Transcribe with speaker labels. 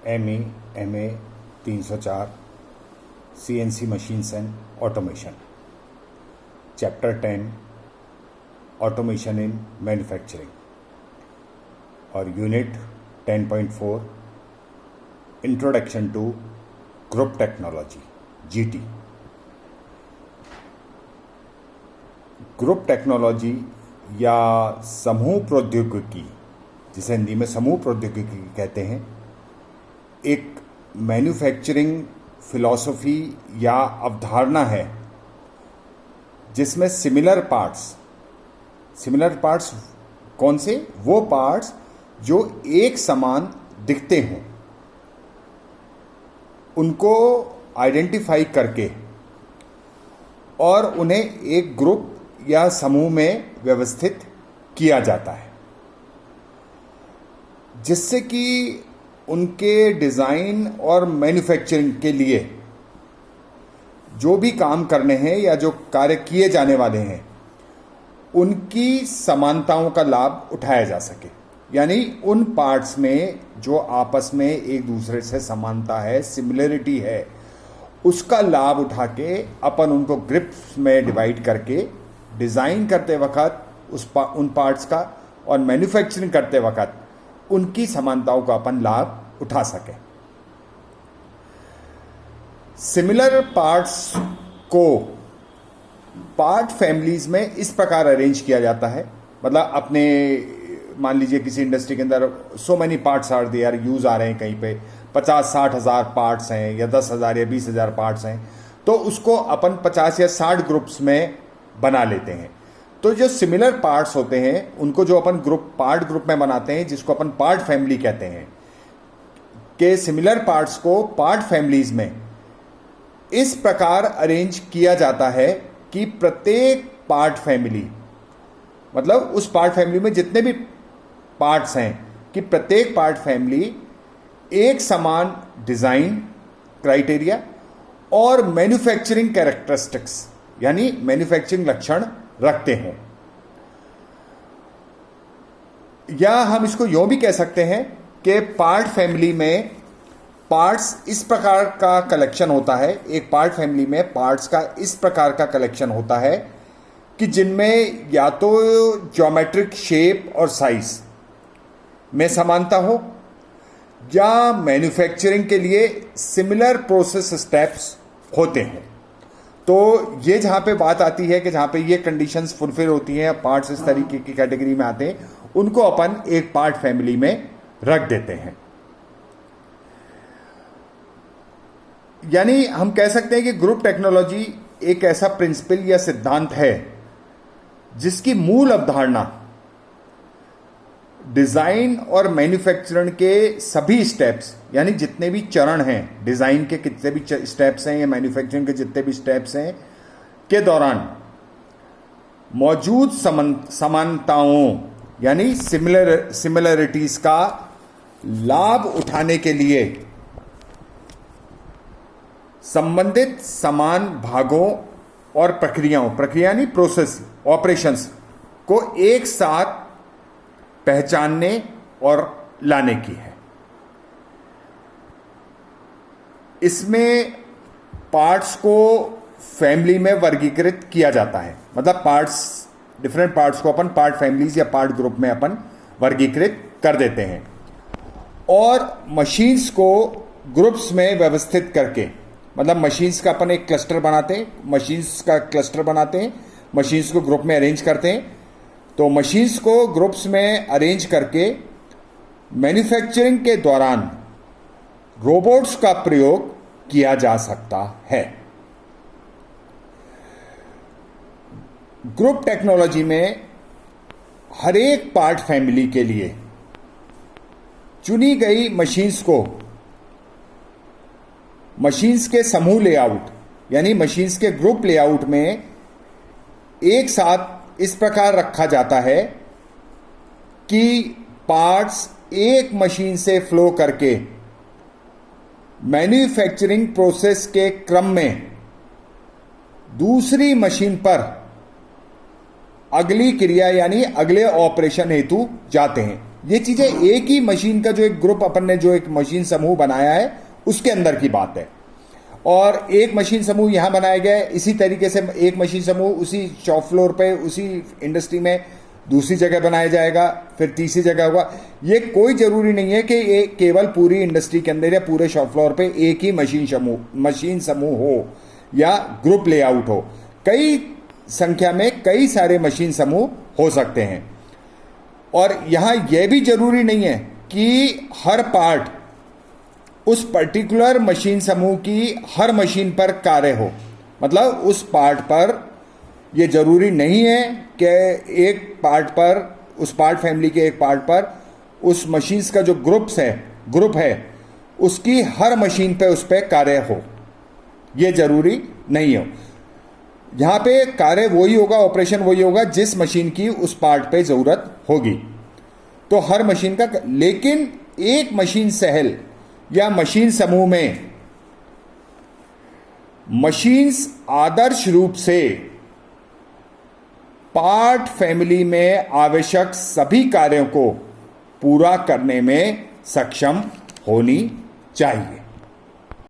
Speaker 1: ME, MA 304 CNC Machines and Automation. Chapter 10 Automation in Manufacturing और Unit 10.4 Introduction to Group Technology GT. Group technology या समूह प्रौद्योगिकी, जिसे हिंदी में समूह प्रौद्योगिकी कहते हैं, एक मैन्युफैक्चरिंग फिलॉसफी या अवधारणा है जिसमें सिमिलर पार्ट्स कौन से? वो पार्ट्स जो एक समान दिखते हों, उनको आइडेंटिफाई करके और उन्हें एक ग्रुप या समूह में व्यवस्थित किया जाता है, जिससे कि उनके डिज़ाइन और मैन्युफैक्चरिंग के लिए जो भी काम करने हैं या जो कार्य किए जाने वाले हैं, उनकी समानताओं का लाभ उठाया जा सके। यानी उन पार्ट्स में जो आपस में एक दूसरे से समानता है, सिमिलरिटी है, उसका लाभ उठा के अपन उनको ग्रुप्स में डिवाइड करके डिज़ाइन करते वक्त उन पार्ट्स का और मैन्युफैक्चरिंग करते वक्त उनकी समानताओं का अपन लाभ उठा सके। सिमिलर पार्ट्स को पार्ट फैमिलीज में इस प्रकार अरेंज किया जाता है, मतलब अपने मान लीजिए किसी इंडस्ट्री के अंदर so many parts are there, use आ रहे हैं, कहीं पे 50-60 हज़ार पार्ट्स हैं या 10,000 या 20,000 पार्ट्स हैं, तो उसको अपन 50 या 60 ग्रुप्स में बना लेते हैं। तो जो सिमिलर पार्ट्स होते हैं उनको जो अपन पार्ट ग्रुप में बनाते हैं, जिसको अपन पार्ट फैमिली कहते हैं, के सिमिलर पार्ट्स को पार्ट फैमिलीज में इस प्रकार अरेंज किया जाता है कि प्रत्येक पार्ट फैमिली, मतलब उस पार्ट फैमिली में जितने भी पार्ट्स हैं, कि प्रत्येक पार्ट फैमिली एक समान डिजाइन क्राइटेरिया और मैन्युफैक्चरिंग कैरेक्टरिस्टिक्स यानी मैन्युफैक्चरिंग लक्षण रखते हैं। या हम इसको यूं भी कह सकते हैं कि पार्ट फैमिली में पार्ट्स इस प्रकार का कलेक्शन होता है, एक पार्ट फैमिली में पार्ट्स का इस प्रकार का कलेक्शन होता है कि जिनमें या तो ज्योमेट्रिक शेप और साइज में समानता हो, या मैन्युफैक्चरिंग के लिए सिमिलर प्रोसेस स्टेप्स होते हैं। तो ये जहाँ पे बात आती है कि जहाँ पे ये कंडीशंस फुलफिल होती हैं, पार्ट्स इस तरीके की कैटेगरी में आते हैं, उनको अपन एक पार्ट फैमिली में रख देते हैं। यानी हम कह सकते हैं कि ग्रुप टेक्नोलॉजी एक ऐसा प्रिंसिपल या सिद्धांत है जिसकी मूल अवधारणा डिजाइन और मैन्युफैक्चरिंग के सभी स्टेप्स, यानी जितने भी चरण हैं, डिजाइन के कितने भी स्टेप्स हैं या मैन्युफैक्चरिंग के जितने भी स्टेप्स हैं, के दौरान मौजूद समानताओं यानी सिमिलरिटीज का लाभ उठाने के लिए संबंधित समान भागों और प्रक्रिया यानी प्रोसेस ऑपरेशंस को एक साथ पहचानने और लाने की है। इसमें पार्ट्स को फैमिली में वर्गीकृत किया जाता है, मतलब डिफरेंट पार्ट्स को अपन पार्ट फैमिलीज या पार्ट ग्रुप में अपन वर्गीकृत कर देते हैं, और मशीन्स को ग्रुप्स में व्यवस्थित करके, मतलब मशीन्स का अपन एक क्लस्टर बनाते हैं, मशीन्स को ग्रुप में अरेंज करते हैं। तो मशीन्स को ग्रुप्स में अरेंज करके मैन्युफैक्चरिंग के दौरान रोबोट्स का प्रयोग किया जा सकता है। ग्रुप टेक्नोलॉजी में हर एक पार्ट फैमिली के लिए चुनी गई मशीन्स को मशीन्स के समूह लेआउट यानी मशीन्स के ग्रुप लेआउट में एक साथ इस प्रकार रखा जाता है कि पार्ट्स एक मशीन से फ्लो करके मैन्युफैक्चरिंग प्रोसेस के क्रम में दूसरी मशीन पर अगली क्रिया यानी अगले ऑपरेशन हेतु जाते हैं। ये चीजें एक ही मशीन का जो एक ग्रुप अपन ने जो एक मशीन समूह बनाया है उसके अंदर की बात है। और एक मशीन समूह यहां बनाया गया है, इसी तरीके से एक मशीन समूह उसी शॉप फ्लोर पे उसी इंडस्ट्री में दूसरी जगह बनाया जाएगा, फिर तीसरी जगह होगा। ये कोई जरूरी नहीं है कि ये केवल पूरी इंडस्ट्री के अंदर या पूरे शॉप फ्लोर पे एक ही मशीन समूह हो या ग्रुप लेआउट हो। कई संख्या में कई सारे मशीन समूह हो सकते हैं। और यहां यह भी जरूरी नहीं है कि हर पार्ट उस पर्टिकुलर मशीन समूह की हर मशीन पर कार्य हो। मतलब उस पार्ट पर यह जरूरी नहीं है कि एक पार्ट पर, उस पार्ट फैमिली के एक पार्ट पर उस मशीन्स का जो ग्रुप है उसकी हर मशीन पे उस पर कार्य हो, यह जरूरी नहीं हो। यहां पे कार्य वही होगा, ऑपरेशन वही होगा जिस मशीन की उस पार्ट पे जरूरत होगी। तो हर मशीन का, लेकिन एक मशीन सेल या मशीन समूह में मशीन्स आदर्श रूप से पार्ट फैमिली में आवश्यक सभी कार्यों को पूरा करने में सक्षम होनी चाहिए।